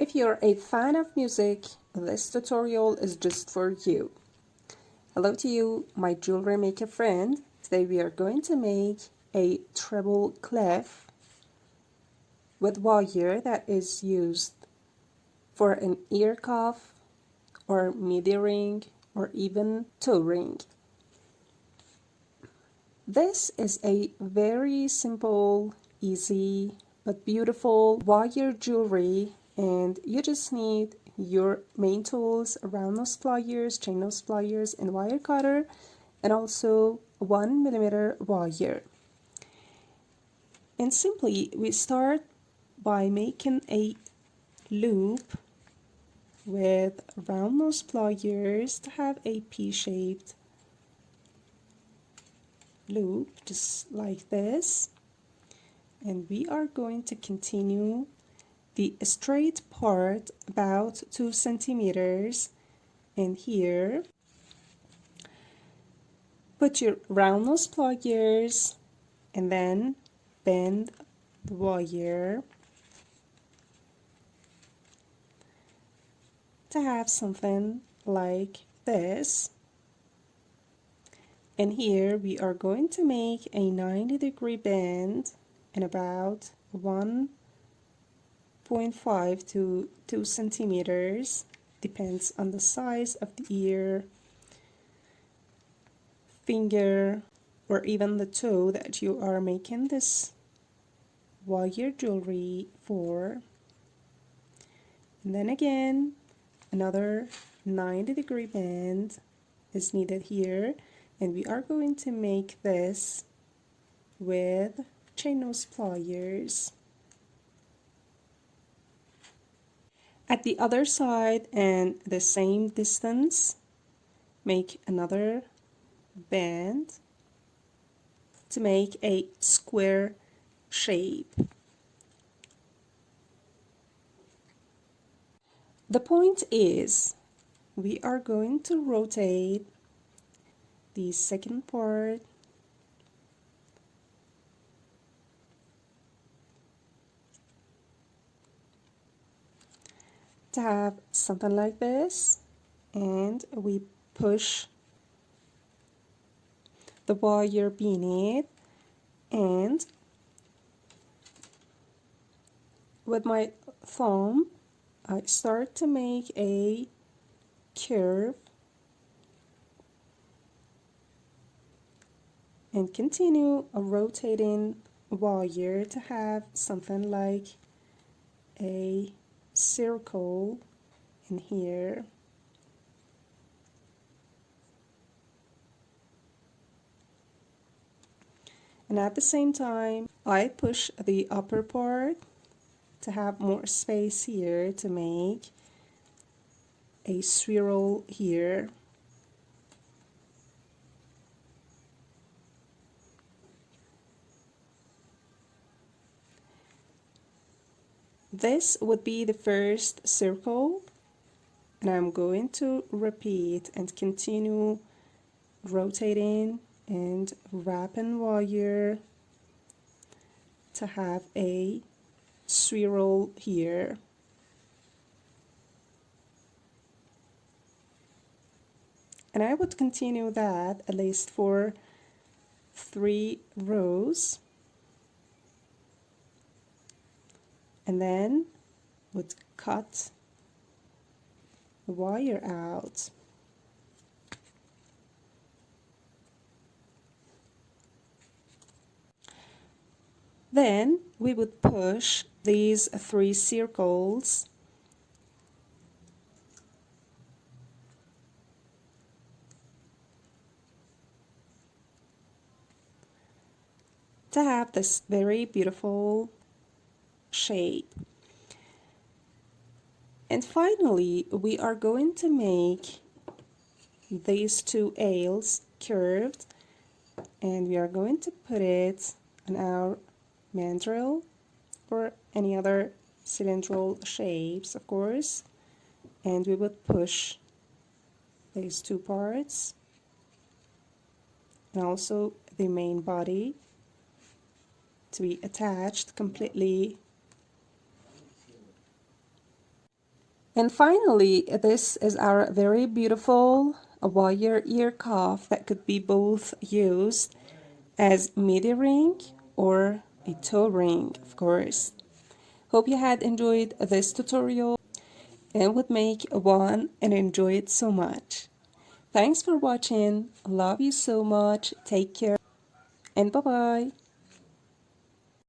If you're a fan of music, this tutorial is just for you. Hello to you, my jewelry maker friend. Today we are going to make a treble clef with wire that is used for an ear cuff or midi ring or even toe ring. This is a very simple, easy, but beautiful wire jewelry, and you just need your main tools, round nose pliers, chain nose pliers, and wire cutter, and also 1mm wire. And simply we start by making a loop with round nose pliers to have a P-shaped loop, just like this. And we are going to continue the straight part about 2 centimeters, and here put your round nose pliers and then bend the wire to have something like this. And here we are going to make a 90-degree bend in about 1.5 to 2 centimeters, depends on the size of the ear, finger, or even the toe that you are making this wire jewelry for. And then again, another 90-degree bend is needed here, and we are going to make this with chain nose pliers. At the other side and the same distance, make another bend to make a square shape. The point is, we are going to rotate the second part to have something like this, and we push the wire beneath, and with my thumb I start to make a curve and continue rotating wire to have something like a circle in here. And at the same time I push the upper part to have more space here to make a swirl here. This would be the first circle, and I'm going to repeat and continue rotating and wrapping wire to have a swirl here. And I would continue that at least for 3 rows, and then would cut the wire out. Then we would push these 3 circles to have this very beautiful shape. And finally we are going to make these 2 aisles curved, and we are going to put it on our mandrel or any other cylindrical shapes, of course, and we would push these 2 parts and also the main body to be attached completely And finally, this is our very beautiful wire ear cuff that could be both used as midi ring or a toe ring, of course. Hope you had enjoyed this tutorial and would make one and enjoy it so much. Thanks for watching. Love you so much. Take care and bye-bye.